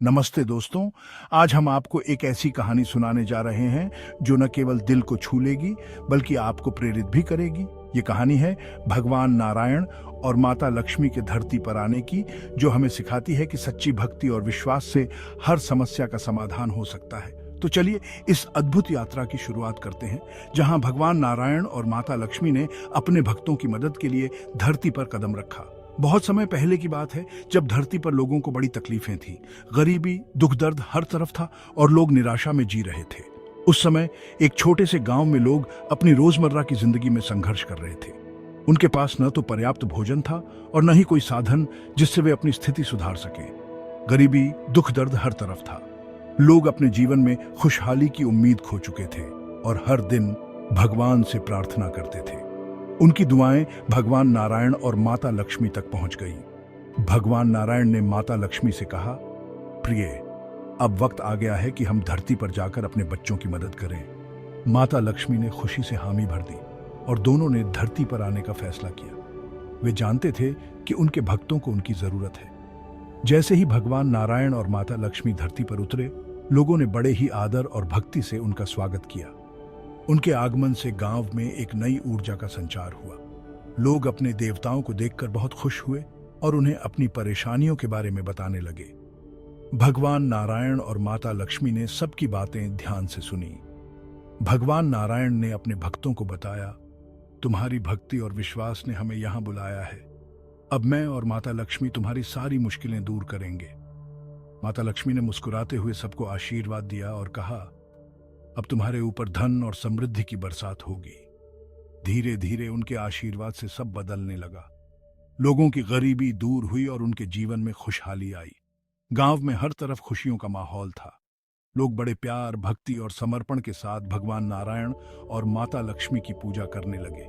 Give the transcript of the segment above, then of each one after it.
नमस्ते दोस्तों। आज हम आपको एक ऐसी कहानी सुनाने जा रहे हैं जो न केवल दिल को छू लेगी बल्कि आपको प्रेरित भी करेगी। ये कहानी है भगवान नारायण और माता लक्ष्मी के धरती पर आने की, जो हमें सिखाती है कि सच्ची भक्ति और विश्वास से हर समस्या का समाधान हो सकता है। तो चलिए इस अद्भुत यात्रा की शुरुआत करते हैं, जहां भगवान नारायण और माता लक्ष्मी ने अपने भक्तों की मदद के लिए धरती पर कदम रखा। बहुत समय पहले की बात है, जब धरती पर लोगों को बड़ी तकलीफें थी। गरीबी, दुख दर्द हर तरफ था और लोग निराशा में जी रहे थे। उस समय एक छोटे से गांव में लोग अपनी रोजमर्रा की जिंदगी में संघर्ष कर रहे थे। उनके पास न तो पर्याप्त भोजन था और न ही कोई साधन जिससे वे अपनी स्थिति सुधार सके। गरीबी, दुख दर्द हर तरफ था। लोग अपने जीवन में खुशहाली की उम्मीद खो चुके थे और हर दिन भगवान से प्रार्थना करते थे। उनकी दुआएं भगवान नारायण और माता लक्ष्मी तक पहुंच गई। भगवान नारायण ने माता लक्ष्मी से कहा, प्रिय, अब वक्त आ गया है कि हम धरती पर जाकर अपने बच्चों की मदद करें। माता लक्ष्मी ने खुशी से हामी भर दी और दोनों ने धरती पर आने का फैसला किया। वे जानते थे कि उनके भक्तों को उनकी जरूरत है। जैसे ही भगवान नारायण और माता लक्ष्मी धरती पर उतरे, लोगों ने बड़े ही आदर और भक्ति से उनका स्वागत किया। उनके आगमन से गांव में एक नई ऊर्जा का संचार हुआ। लोग अपने देवताओं को देखकर बहुत खुश हुए और उन्हें अपनी परेशानियों के बारे में बताने लगे। भगवान नारायण और माता लक्ष्मी ने सबकी बातें ध्यान से सुनी। भगवान नारायण ने अपने भक्तों को बताया, तुम्हारी भक्ति और विश्वास ने हमें यहां बुलाया है। अब मैं और माता लक्ष्मी तुम्हारी सारी मुश्किलें दूर करेंगे। माता लक्ष्मी ने मुस्कुराते हुए सबको आशीर्वाद दिया और कहा, अब तुम्हारे ऊपर धन और समृद्धि की बरसात होगी। धीरे धीरे उनके आशीर्वाद से सब बदलने लगा। लोगों की गरीबी दूर हुई और उनके जीवन में खुशहाली आई। गांव में हर तरफ खुशियों का माहौल था। लोग बड़े प्यार, भक्ति और समर्पण के साथ भगवान नारायण और माता लक्ष्मी की पूजा करने लगे।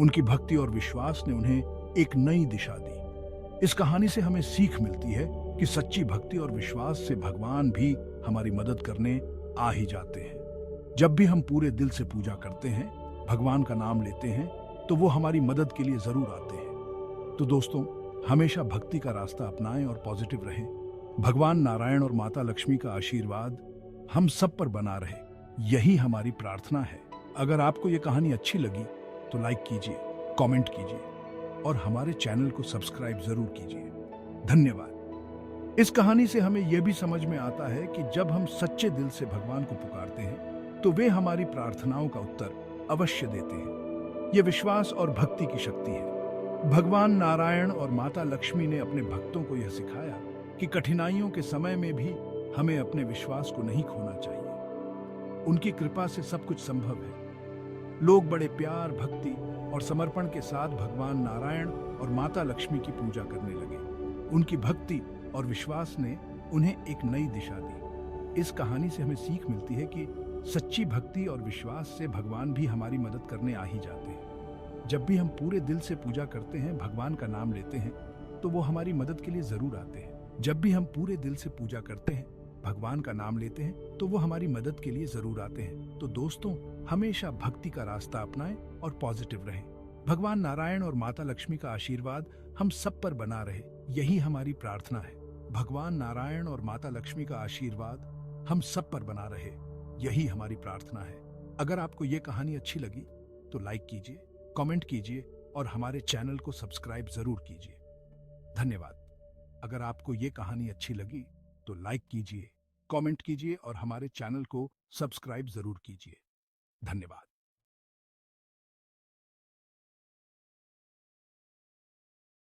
उनकी भक्ति और विश्वास ने उन्हें एक नई दिशा दी। इस कहानी से हमें सीख मिलती है कि सच्ची भक्ति और विश्वास से भगवान भी हमारी मदद करने आ ही जाते हैं। जब भी हम पूरे दिल से पूजा करते हैं, भगवान का नाम लेते हैं, तो वो हमारी मदद के लिए जरूर आते हैं। तो दोस्तों, हमेशा भक्ति का रास्ता अपनाएं और पॉजिटिव रहें। भगवान नारायण और माता लक्ष्मी का आशीर्वाद हम सब पर बना रहे, यही हमारी प्रार्थना है। अगर आपको ये कहानी अच्छी लगी तो लाइक कीजिए, कमेंट कीजिए और हमारे चैनल को सब्सक्राइब जरूर कीजिए। धन्यवाद। इस कहानी से हमें यह भी समझ में आता है कि जब हम सच्चे दिल से भगवान को पुकारते हैं तो वे हमारी प्रार्थनाओं का उत्तर अवश्य देते हैं। ये विश्वास और भक्ति की शक्ति है। भगवान नारायण और माता लक्ष्मी ने अपने भक्तों को यह सिखाया कि कठिनाइयों के समय में भी हमें अपने विश्वास को नहीं खोना चाहिए। उनकी कृपा से सब कुछ संभव है। लोग बड़े प्यार, भक्ति और समर्पण के साथ भगवान नारायण और माता लक्ष्मी की पूजा करने लगे। उनकी भक्ति और विश्वास ने उन्हें एक नई दिशा दी। इस कहानी से हमें सीख मिलती है कि सच्ची भक्ति और विश्वास से भगवान भी हमारी मदद करने आ ही जाते हैं। जब भी हम पूरे दिल से पूजा करते हैं, भगवान का नाम लेते हैं, तो वो हमारी मदद के लिए जरूर आते हैं। जब भी हम पूरे दिल से पूजा करते हैं, भगवान का नाम लेते हैं, तो वो हमारी मदद के लिए जरूर आते हैं। तो दोस्तों, हमेशा भक्ति का रास्ता अपनाएं और पॉजिटिव रहें। भगवान नारायण और माता लक्ष्मी का आशीर्वाद हम सब पर बना रहे, यही हमारी प्रार्थना है। भगवान नारायण और माता लक्ष्मी का आशीर्वाद हम सब पर बना रहे, यही हमारी प्रार्थना है। अगर आपको ये कहानी अच्छी लगी तो लाइक कीजिए, कमेंट कीजिए और हमारे चैनल को सब्सक्राइब जरूर कीजिए। धन्यवाद। अगर आपको ये कहानी अच्छी लगी तो लाइक कीजिए, कमेंट कीजिए और हमारे चैनल को सब्सक्राइब जरूर कीजिए। धन्यवाद।